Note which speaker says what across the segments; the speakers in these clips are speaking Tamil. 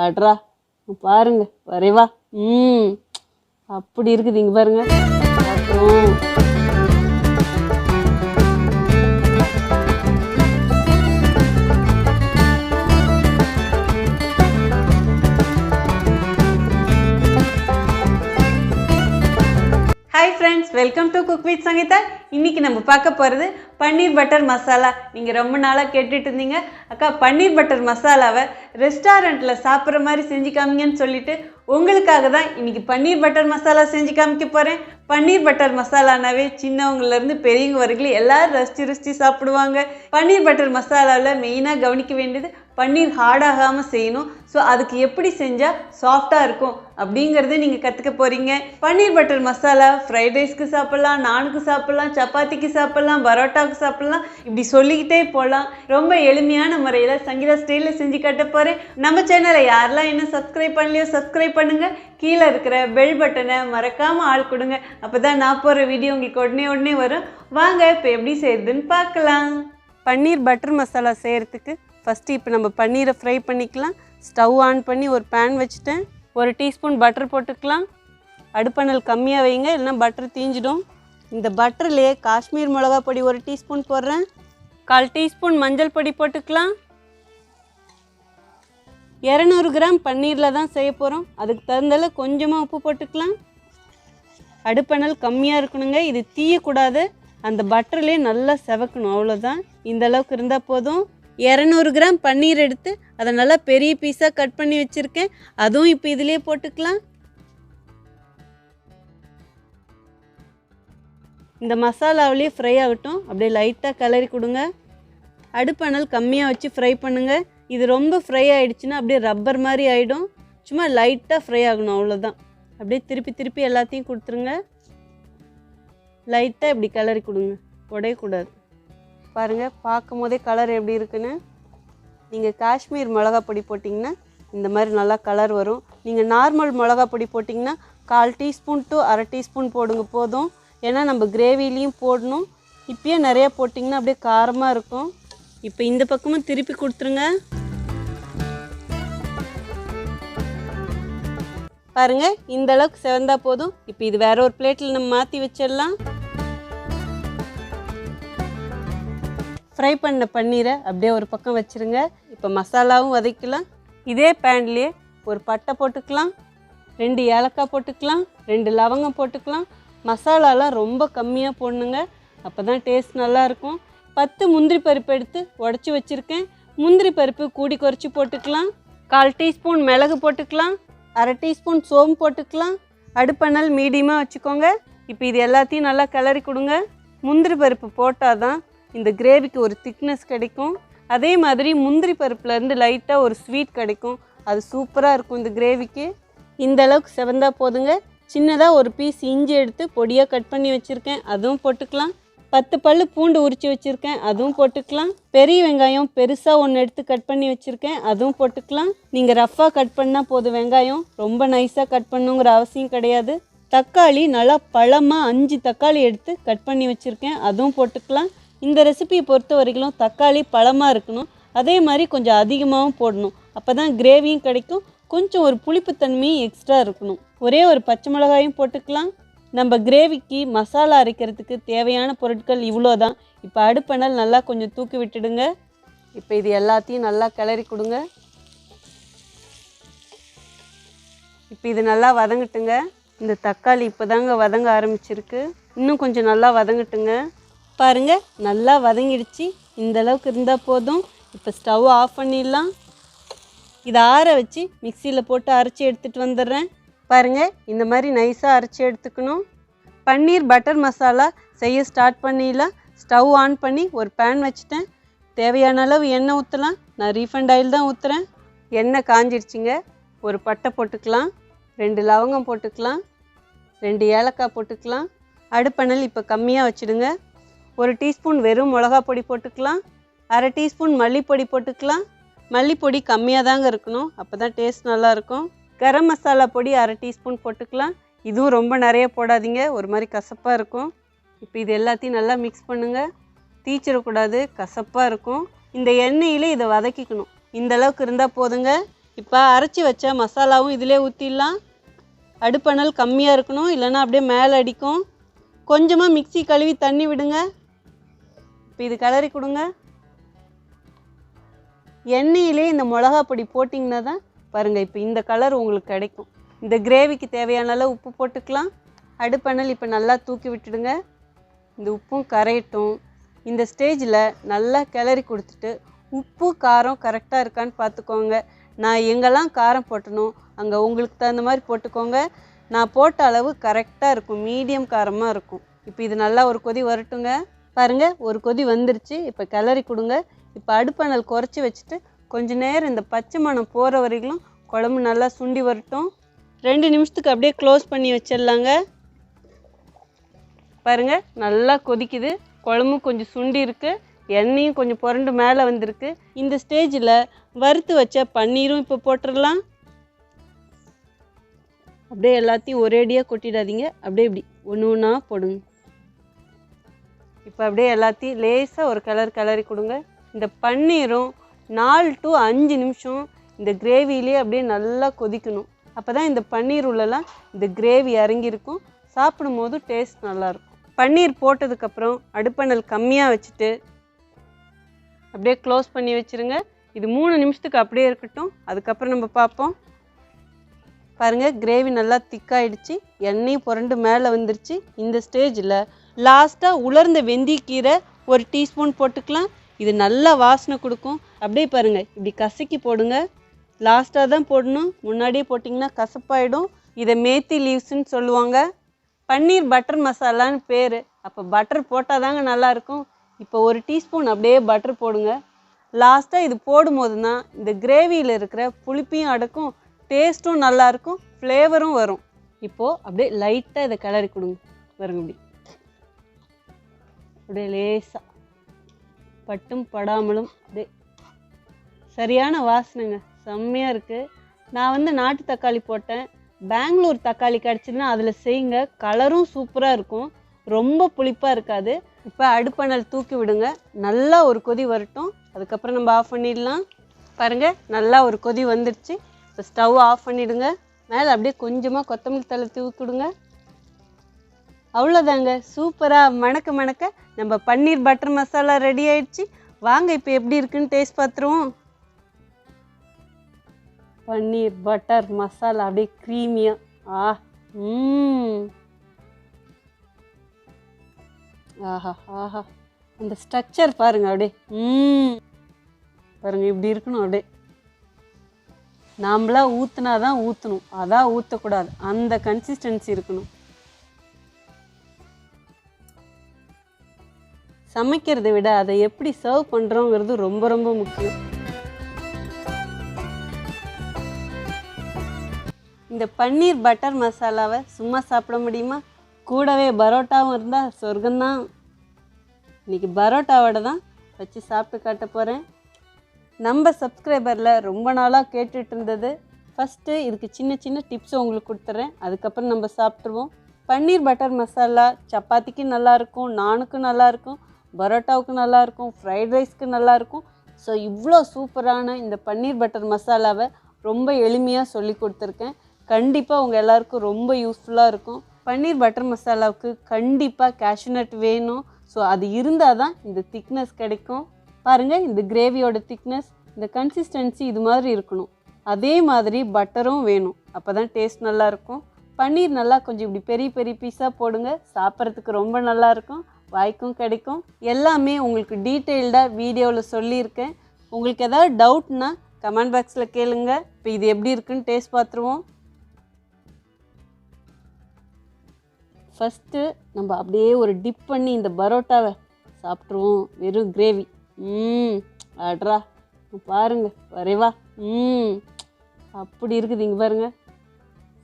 Speaker 1: அட்ரா பாருங்க வரைவா. அப்படி இருக்குது இங்கே பாருங்க. அப்புறம்
Speaker 2: hi friends, welcome to cook with Sangeetha. இன்றைக்கி நம்ம பார்க்க போகிறது பன்னீர் பட்டர் மசாலா. நீங்கள் ரொம்ப நாளாக கேட்டுட்டு இருந்தீங்க, அக்கா பன்னீர் பட்டர் மசாலாவை ரெஸ்டாரண்ட்டில் சாப்பிட்ற மாதிரி செஞ்சு காமிங்கன்னு சொல்லிட்டு உங்களுக்காக தான் இன்றைக்கி பன்னீர் பட்டர் மசாலா செஞ்சு காமிக்க போகிறேன். பன்னீர் பட்டர் மசாலானாவே சின்னவங்கலேருந்து பெரியவங்க வரைக்கும் எல்லோரும் ரசித்து சாப்பிடுவாங்க. பன்னீர் பட்டர் மசாலாவில் மெயினாக கவனிக்க வேண்டியது பன்னீர் ஹார்டாகாமல் செய்யணும். ஸோ அதுக்கு எப்படி செஞ்சால் சாஃப்டாக இருக்கும் அப்படிங்கிறத நீங்கள் கற்றுக்க போகிறீங்க. பன்னீர் பட்டர் மசாலா ஃப்ரைட் ரைஸ்க்கு சாப்பிட்லாம், நானுக்கு சாப்பிட்லாம், சப்பாத்திக்கு சாப்பிட்லாம், பரோட்டாவுக்கு சாப்பிட்லாம், இப்படி சொல்லிக்கிட்டே போகலாம். ரொம்ப எளிமையான முறையில் சங்கீதா ஸ்டைலில் செஞ்சு காட்ட போகிறேன். நம்ம சேனலை யாரெல்லாம் இன்னும் சப்ஸ்கிரைப் பண்ணலையோ சப்ஸ்கிரைப் பண்ணுங்கள். கீழே இருக்கிற பெல் பட்டனை மறக்காமல் ஆள் கொடுங்க. அப்போ தான் நான் போகிற வீடியோ உங்களுக்கு உடனே வரும். வாங்க இப்போ எப்படி செய்கிறதுன்னு பார்க்கலாம். பன்னீர் பட்டர் மசாலா செய்கிறதுக்கு ஃபஸ்ட்டு இப்போ நம்ம பன்னீரை ஃப்ரை பண்ணிக்கலாம். ஸ்டவ் ஆன் பண்ணி ஒரு பேன் வச்சுட்டேன். 1 டீஸ்பூன் பட்டர் போட்டுக்கலாம். அடுப்பணல் கம்மியாக வைங்க, இல்லைனா பட்டர் தீஞ்சிடும். இந்த பட்டர்லேயே காஷ்மீர் மிளகா பொடி 1 டீஸ்பூன் போடுறேன். 1/4 டீஸ்பூன் மஞ்சள் பொடி போட்டுக்கலாம். 200 கிராம் பன்னீரில் தான் செய்ய போகிறோம், அதுக்கு தகுந்தால கொஞ்சமாக உப்பு போட்டுக்கலாம். அடுப்பணல் கம்மியாக இருக்கணுங்க, இது தீயக்கூடாது, அந்த பட்டர்லேயே நல்லா செவக்கணும், அவ்வளோதான். இந்த அளவுக்கு இருந்தால் போதும். 200 கிராம் பன்னீர் எடுத்து அதை நல்லா பெரிய பீஸாக கட் பண்ணி வச்சுருக்கேன், அதுவும் இப்போ இதிலே போட்டுக்கலாம். இந்த மசாலாவிலே ஃப்ரை ஆகட்டும், அப்படியே லைட்டாக கிளறி கொடுங்க. அடுப்பணல் கம்மியாக வச்சு ஃப்ரை பண்ணுங்கள். இது ரொம்ப ஃப்ரை ஆகிடுச்சுன்னா அப்படியே ரப்பர் மாதிரி ஆகிடும். சும்மா லைட்டாக ஃப்ரை ஆகணும், அவ்வளோதான். அப்படியே திருப்பி எல்லாத்தையும் கொடுத்துருங்க. லைட்டாக இப்படி கிளறி கொடுங்க, உடையக்கூடாது. பாருங்கள், பார்க்கும் போதே கலர் எப்படி இருக்குன்னு. நீங்கள் காஷ்மீர் மிளகா பொடி போட்டிங்கன்னா இந்த மாதிரி நல்லா கலர் வரும். நீங்கள் நார்மல் மிளகா பொடி போட்டிங்கன்னா 1/4 டீஸ்பூன் to 1/2 டீஸ்பூன் போடுங்க போதும். ஏன்னா நம்ம கிரேவிலையும் போடணும். இப்பயே நிறையா போட்டிங்கன்னா அப்படியே காரமாக இருக்கும். இப்போ இந்த பக்கமும் திருப்பி கொடுத்துருங்க. பாருங்கள், இந்த அளவுக்கு செவந்தா போதும். இப்போ இது வேற ஒரு பிளேட்டில் நம்ம மாற்றி வச்சிடலாம். ஃப்ரை பண்ண பன்னீரை அப்படியே ஒரு பக்கம் வச்சுருங்க. இப்போ மசாலாவும் வதக்கலாம். இதே பேன்லேயே ஒரு பட்டை போட்டுக்கலாம், 2 ஏலக்காய் போட்டுக்கலாம், 2 லவங்கம் போட்டுக்கலாம். மசாலாலாம் ரொம்ப கம்மியாக போடணுங்க, அப்போ தான் டேஸ்ட் நல்லாயிருக்கும். 10 முந்திரி பருப்பு எடுத்து உடச்சி வச்சுருக்கேன். முந்திரி பருப்பு கூடி குறைச்சி போட்டுக்கலாம். 1/4 டீஸ்பூன் மிளகு போட்டுக்கலாம். 1/2 டீஸ்பூன் சோம்பு போட்டுக்கலாம். அடுப்பணல் மீடியமாக வச்சுக்கோங்க. இப்போ இது எல்லாத்தையும் நல்லா கிளறி கொடுங்க. முந்திரி பருப்பு போட்டால் தான் இந்த கிரேவிக்கு ஒரு திக்னஸ் கிடைக்கும். அதே மாதிரி முந்திரி பருப்புலேருந்து லைட்டாக ஒரு ஸ்வீட் கிடைக்கும், அது சூப்பராக இருக்கும் இந்த கிரேவிக்கு. இந்த அளவுக்கு செவந்தா போதுங்க. சின்னதாக ஒரு பீஸ் இஞ்சி எடுத்து பொடியாக கட் பண்ணி வச்சுருக்கேன், அதுவும் போட்டுக்கலாம். 10 பல்லு பூண்டு உரித்து வச்சுருக்கேன், அதுவும் போட்டுக்கலாம். பெரிய வெங்காயம் பெருசாக 1 எடுத்து கட் பண்ணி வச்சுருக்கேன், அதுவும் போட்டுக்கலாம். நீங்கள் ரஃப்பாக கட் பண்ணால் போதும், வெங்காயம் ரொம்ப நைஸாக கட் பண்ணுங்கிற அவசியம் கிடையாது. தக்காளி நல்லா பழமாக 5 தக்காளி எடுத்து கட் பண்ணி வச்சுருக்கேன், அதுவும் போட்டுக்கலாம். இந்த ரெசிபியை பொறுத்த வரைக்கும் தக்காளி பழமாக இருக்கணும், அதே மாதிரி கொஞ்சம் அதிகமாகவும் போடணும், அப்போ தான் கிரேவியும் கிடைக்கும். கொஞ்சம் ஒரு புளிப்புத்தன்மையும் எக்ஸ்ட்ரா இருக்கணும். ஒரே ஒரு பச்சை மிளகாயும் போட்டுக்கலாம். நம்ம கிரேவிக்கு மசாலா அரைக்கிறதுக்கு தேவையான பொருட்கள் இவ்வளோ தான். இப்போ அடுப்பணல் நல்லா கொஞ்சம் தூக்கி விட்டுடுங்க. இப்போ இது எல்லாத்தையும் நல்லா கிளறி கொடுங்க. இப்போ இது நல்லா வதங்கட்டுங்க. இந்த தக்காளி இப்போ தாங்க வதங்க ஆரம்பிச்சிருக்கு, இன்னும் கொஞ்சம் நல்லா வதங்கட்டுங்க. பாருங்கள், நல்லா வதங்கிடுச்சு. இந்த அளவுக்கு இருந்தால் போதும். இப்போ ஸ்டவ் ஆஃப் பண்ணிடலாம். இதை ஆற வச்சு மிக்சியில் போட்டு அரைச்சி எடுத்துகிட்டு வந்துடுறேன். பாருங்கள், இந்த மாதிரி நைஸாக அரைச்சி எடுத்துக்கணும். பன்னீர் பட்டர் மசாலா செய்ய ஸ்டார்ட் பண்ணிடலாம். ஸ்டவ் ஆன் பண்ணி ஒரு பேன் வச்சுட்டேன். தேவையான அளவு எண்ணெய் ஊற்றலாம். நான் ரீஃபண்ட் ஆயில் தான் ஊற்றுறேன். எண்ணெய் காஞ்சிடுச்சிங்க. ஒரு பட்டை போட்டுக்கலாம், 2 லவங்கம் போட்டுக்கலாம், 2 ஏலக்காய் போட்டுக்கலாம். அடுப்பணல் இப்போ கம்மியாக வச்சுடுங்க. 1 டீஸ்பூன் வெறும் மிளகா பொடி போட்டுக்கலாம். 1/2 டீஸ்பூன் மல்லிப்பொடி போட்டுக்கலாம். மல்லிப்பொடி கம்மியாக தாங்க இருக்கணும், அப்போ தான் டேஸ்ட் நல்லாயிருக்கும். கரம் மசாலா பொடி 1/2 டீஸ்பூன் போட்டுக்கலாம். இதுவும் ரொம்ப நிறைய போடாதீங்க, ஒரு மாதிரி கசப்பாக இருக்கும். இப்போ இது எல்லாத்தையும் நல்லா மிக்ஸ் பண்ணுங்கள். தீச்சிடக்கூடாது, கசப்பாக இருக்கும். இந்த எண்ணெயில் இதை வதக்கிக்கணும். இந்த அளவுக்கு இருந்தால் போதுங்க. இப்போ அரைச்சி வச்ச மசாலாவும் இதிலே ஊற்றிடலாம். அடுப்பணல் கம்மியாக இருக்கணும், இல்லைன்னா அப்படியே மேலே அடிக்கும். கொஞ்சமாக மிக்ஸி கழுவி தண்ணி விடுங்க. இப்போ இது கிளறி கொடுங்க. எண்ணெயிலே இந்த மிளகா பொடி போட்டிங்கன்னா தான் பாருங்கள் இப்போ இந்த கலர் உங்களுக்கு கிடைக்கும். இந்த கிரேவிக்கு தேவையான அளவு உப்பு போட்டுக்கலாம். அடுப்பணல் இப்போ நல்லா தூக்கி விட்டுடுங்க. இந்த உப்பும் கரையட்டும். இந்த ஸ்டேஜில் நல்லா கிளறி கொடுத்துட்டு உப்பு காரம் கரெக்டாக இருக்கான்னு பார்த்துக்கோங்க. நான் எங்கெல்லாம் காரம் போட்டணும் அங்கே உங்களுக்கு தகுந்த மாதிரி போட்டுக்கோங்க. நான் போட்ட அளவு கரெக்டாக இருக்கும், மீடியம் காரமாக இருக்கும். இப்போ இது நல்லா ஒரு கொதி வரட்டுங்க. பாருங்கள் ஒரு கொதி வந்துருச்சு. இப்போ கிளறி கொடுங்க. இப்போ அடுப்பணல் குறைச்சி வச்சுட்டு கொஞ்ச நேரம் இந்த பச்சை மணம் போகிற வரைக்கும் குழம்பு நல்லா சுண்டி வரட்டும். 2 நிமிஷத்துக்கு அப்படியே க்ளோஸ் பண்ணி வச்சிடலாங்க. பாருங்கள் நல்லா கொதிக்குது. குழம்பும் கொஞ்சம் சுண்டி இருக்குது, எண்ணெயும் கொஞ்சம் புரண்டு மேலே வந்திருக்கு. இந்த ஸ்டேஜில் வறுத்து வச்ச பன்னீரும் இப்போ போட்டுடலாம். அப்படியே எல்லாத்தையும் ஒரேடியாக கொட்டிடாதீங்க, அப்படியே இப்படி ஒன்று ஒன்றா போடுங்க. இப்போ அப்படியே எல்லாத்தையும் லேசாக ஒரு கிளறி கொடுங்க. இந்த பன்னீரும் 4 to 5 நிமிஷம் இந்த கிரேவிலே அப்படியே நல்லா கொதிக்கணும். அப்போ தான் இந்த பன்னீர் உள்ளலாம் இந்த கிரேவி இறங்கியிருக்கும். சாப்பிடும் போது டேஸ்ட் நல்லாயிருக்கும். பன்னீர் போட்டதுக்கப்புறம் அடுப்பணல் கம்மியாக வச்சுட்டு அப்படியே க்ளோஸ் பண்ணி வச்சுருங்க. இது 3 நிமிஷத்துக்கு அப்படியே இருக்கட்டும், அதுக்கப்புறம் நம்ம பார்ப்போம். பாருங்கள் கிரேவி நல்லா திக்காயிடுச்சு, எண்ணெயும் புரண்டு மேலே வந்துருச்சு. இந்த ஸ்டேஜில் லாஸ்ட்டாக உலர்ந்த வெந்தயக்கீரை 1 டீஸ்பூன் போட்டுக்கலாம். இது நல்லா வாசனை கொடுக்கும். அப்படியே பாருங்கள் இப்படி கசக்கி போடுங்க. லாஸ்ட்டாக தான் போடணும், முன்னாடியே போட்டிங்கன்னா கசப்பாயிடும். இதை மேத்தி லீவ்ஸ்ன்னு சொல்லுவாங்க. பன்னீர் பட்டர் மசாலான்னு பேர். அப்போ பட்டர் போட்டால் தாங்க நல்லாயிருக்கும். இப்போ 1 டீஸ்பூன் அப்படியே பட்டர் போடுங்க. லாஸ்ட்டாக இது போடும்போது தான் இந்த கிரேவியில் இருக்கிற புளிப்பையும் அடக்கும், டேஸ்ட்டும் நல்லாயிருக்கும், ஃப்ளேவரும் வரும். இப்போது அப்படியே லைட்டாக இதை கிளறி கொடுங்க. வருங்க இப்படி அப்படியே லேசாக பட்டும் படாமலும் அப்படியே சரியான வாசனைங்க, செம்மையாக இருக்குது. நான் நாட்டு தக்காளி போட்டேன். பெங்களூர் தக்காளி கிடச்சிதுன்னா அதில் செய்யுங்க, கலரும் சூப்பராக இருக்கும், ரொம்ப புளிப்பாக இருக்காது. இப்போ அடுப்பணல் தூக்கி விடுங்க. நல்லா ஒரு கொதி வரட்டும், அதுக்கப்புறம் நம்ம ஆஃப் பண்ணிடலாம். பாருங்கள் நல்லா ஒரு கொதி வந்துடுச்சு. இப்போ ஸ்டவ் ஆஃப் பண்ணிவிடுங்க. மேலே அப்படியே கொஞ்சமாக கொத்தமல்லி தழை தூவி கொடுங்க. அவ்வளோதாங்க, சூப்பராக மணக்க மணக்க நம்ம பன்னீர் பட்டர் மசாலா ரெடி ஆயிடுச்சு. வாங்க இப்போ எப்படி இருக்குன்னு டேஸ்ட் பார்த்துருவோம். பன்னீர் பட்டர் மசாலா அப்படியே க்ரீமியாக ஆஹா ஆஹா, அந்த ஸ்ட்ரக்சர் பாருங்கள் அப்படியே பாருங்கள் இப்படி இருக்கணும். அப்படியே நாம்ளா ஊற்றுனா தான் ஊற்றணும், அதான் ஊற்றக்கூடாது, அந்த கன்சிஸ்டன்சி இருக்கணும். சமைக்கிறதை விட அதை எப்படி சர்வ் பண்ணுறோங்கிறது ரொம்ப ரொம்ப முக்கியம். இந்த பன்னீர் பட்டர் மசாலாவை சும்மா சாப்பிட முடியுமா? கூடவே பரோட்டாவும் இருந்தால் சொர்க்கம்தான். இன்றைக்கி பரோட்டாவோட தான் வச்சு சாப்பிட்டு காட்ட போகிறேன். நம்ம சப்ஸ்கிரைபரில் ரொம்ப நாளாக கேட்டுட்டு இருந்தது. ஃபஸ்ட்டு இதுக்கு சின்ன சின்ன டிப்ஸை உங்களுக்கு கொடுத்துட்றேன், அதுக்கப்புறம் நம்ம சாப்பிட்ருவோம். பன்னீர் பட்டர் மசாலா சப்பாத்திக்கு நல்லாயிருக்கும், நானுக்கும் நல்லாயிருக்கும், பரோட்டாவுக்கு நல்லாயிருக்கும், ஃப்ரைட் ரைஸ்க்கு நல்லாயிருக்கும். ஸோ இவ்வளோ சூப்பரான இந்த பன்னீர் பட்டர் மசாலாவை ரொம்ப எளிமையாக சொல்லி கொடுத்துருக்கேன். கண்டிப்பாக உங்கள் எல்லாருக்கும் ரொம்ப யூஸ்ஃபுல்லாக இருக்கும். பன்னீர் பட்டர் மசாலாவுக்கு கண்டிப்பாக கேஷ்யூநட் வேணும். ஸோ அது இருந்தால் தான் இந்த திக்னஸ் கிடைக்கும். பாருங்கள் இந்த கிரேவியோட திக்னஸ், இந்த கன்சிஸ்டன்சி இது மாதிரி இருக்கணும். அதே மாதிரி பட்டரும் வேணும், அப்போ தான் டேஸ்ட் நல்லாயிருக்கும். பன்னீர் நல்லா கொஞ்சம் இப்படி பெரிய பெரிய பீஸாக போடுங்க, சாப்பிட்றதுக்கு ரொம்ப நல்லாயிருக்கும், வாய்க்கும் கிடைக்கும். எல்லாமே உங்களுக்கு டீட்டெயில்டாக வீடியோவில் சொல்லியிருக்கேன். உங்களுக்கு ஏதாவது டவுட்னா கமெண்ட் பாக்ஸில் கேளுங்க. இப்போ இது எப்படி இருக்குன்னு டேஸ்ட் பார்த்துருவோம். ஃபஸ்ட்டு நம்ம அப்படியே ஒரு டிப் பண்ணி இந்த பரோட்டாவை சாப்பிட்ருவோம். வெறும் கிரேவி. அட்ரா பாருங்க, வரைவா அப்படி இருக்குது. இங்கே பாருங்க,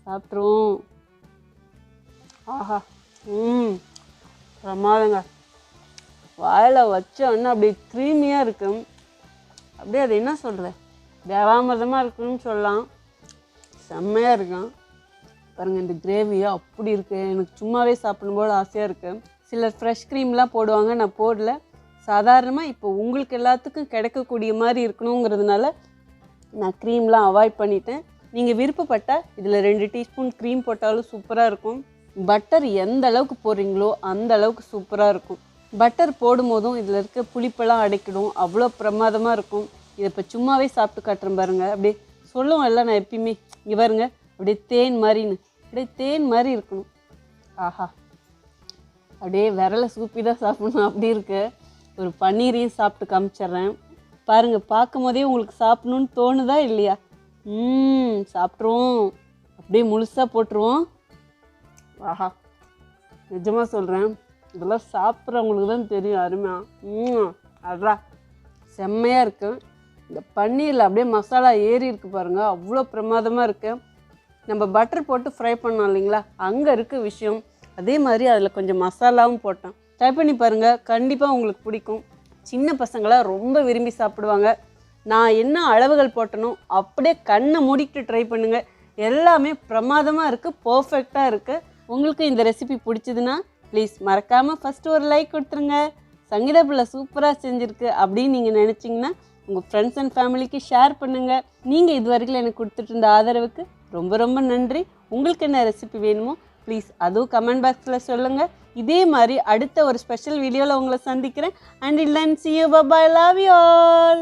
Speaker 2: சாப்பிட்ருவோம். ஆஹா பிரமாதங்க. வாயில் வச்சோன்னா அப்படியே க்ரீமியாக இருக்கும். அப்படியே அது என்ன சொல்கிறேன், தேவாமிர்தமாக இருக்குன்னு சொல்லலாம். செம்மையாக இருக்கும். பாருங்கள் இந்த கிரேவியாக அப்படி இருக்குது. எனக்கு சும்மாவே சாப்பிடும்போது ஆசையாக இருக்குது. சிலர் ஃப்ரெஷ் க்ரீம்லாம் போடுவாங்க, நான் போடல. சாதாரணமாக இப்போ உங்களுக்கு எல்லாத்துக்கும் கிடைக்கக்கூடிய மாதிரி இருக்கணுங்கிறதுனால நான் க்ரீம்லாம் அவாய்ட் பண்ணிட்டேன். நீங்கள் விருப்பப்பட்டால் இதில் 2 டீஸ்பூன் க்ரீம் போட்டாலும் சூப்பராக இருக்கும். பட்டர் எந்த அளவுக்கு போடுறீங்களோ அந்த அளவுக்கு சூப்பராக இருக்கும். பட்டர் போடும்போதும் இதில் இருக்க புளிப்பெல்லாம் அடைக்கிடும், அவ்வளோ பிரமாதமாக இருக்கும். இதை இப்போ சும்மாவே சாப்பிட்டு காட்டுறேன் பாருங்கள். அப்படியே சொல்லுவோம் இல்லை நான் எப்பயுமே, இங்கே பாருங்க அப்படியே தேன் மாதிரின்னு, அப்படியே தேன் மாதிரி இருக்கணும். ஆஹா, அப்படியே விரலை சூப்பி தான் சாப்பிடணும் அப்படி இருக்கு. ஒரு பன்னீரையும் சாப்பிட்டு காமிச்சிட்றேன் பாருங்கள். பார்க்கும் போதே உங்களுக்கு சாப்பிடணுன்னு தோணுதா இல்லையா? சாப்பிட்ருவோம். அப்படியே முழுசாக போட்டுருவோம். ஆஹா, நிஜமாக சொல்கிறேன், இதெல்லாம் சாப்பிட்றவங்களுக்கு தான் தெரியும் அருமையாக. அதான் செம்மையாக இருக்குது. இந்த பன்னீரில் அப்படியே மசாலா ஏறி இருக்குது பாருங்கள், அவ்வளோ பிரமாதமாக இருக்குது. நம்ம பட்டர் போட்டு ஃப்ரை பண்ணோம் இல்லைங்களா, அங்கே இருக்குது விஷயம். அதே மாதிரி அதில் கொஞ்சம் மசாலாவும் போட்டேன். ட்ரை பண்ணி பாருங்கள், கண்டிப்பாக உங்களுக்கு பிடிக்கும். சின்ன பசங்களாம் ரொம்ப விரும்பி சாப்பிடுவாங்க. நான் என்ன அளவுகள் போட்டனோ அப்படியே கண்ணை மூடிக்கிட்டு ட்ரை பண்ணுங்கள். எல்லாமே பிரமாதமாக இருக்குது, பர்ஃபெக்டாக இருக்குது. உங்களுக்கு இந்த ரெசிபி பிடிச்சதுன்னா ப்ளீஸ் மறக்காமல் ஃபஸ்ட்டு ஒரு லைக் கொடுத்துருங்க. சங்கீதா பிள்ளை சூப்பராக செஞ்சுருக்கு அப்படின்னு நீங்கள் நினச்சிங்கன்னா உங்கள் ஃப்ரெண்ட்ஸ் அண்ட் ஃபேமிலிக்கு ஷேர் பண்ணுங்கள். நீங்கள் இது வரைக்கும் எனக்கு கொடுத்துட்டு இருந்த ஆதரவுக்கு ரொம்ப ரொம்ப நன்றி. உங்களுக்கு என்ன ரெசிபி வேணுமோ ப்ளீஸ் அதுவும் கமெண்ட் பாக்ஸில் சொல்லுங்கள். இதே மாதிரி அடுத்த ஒரு ஸ்பெஷல் வீடியோவில் உங்களை சந்திக்கிறேன். Until then, see you, bye bye, love you all.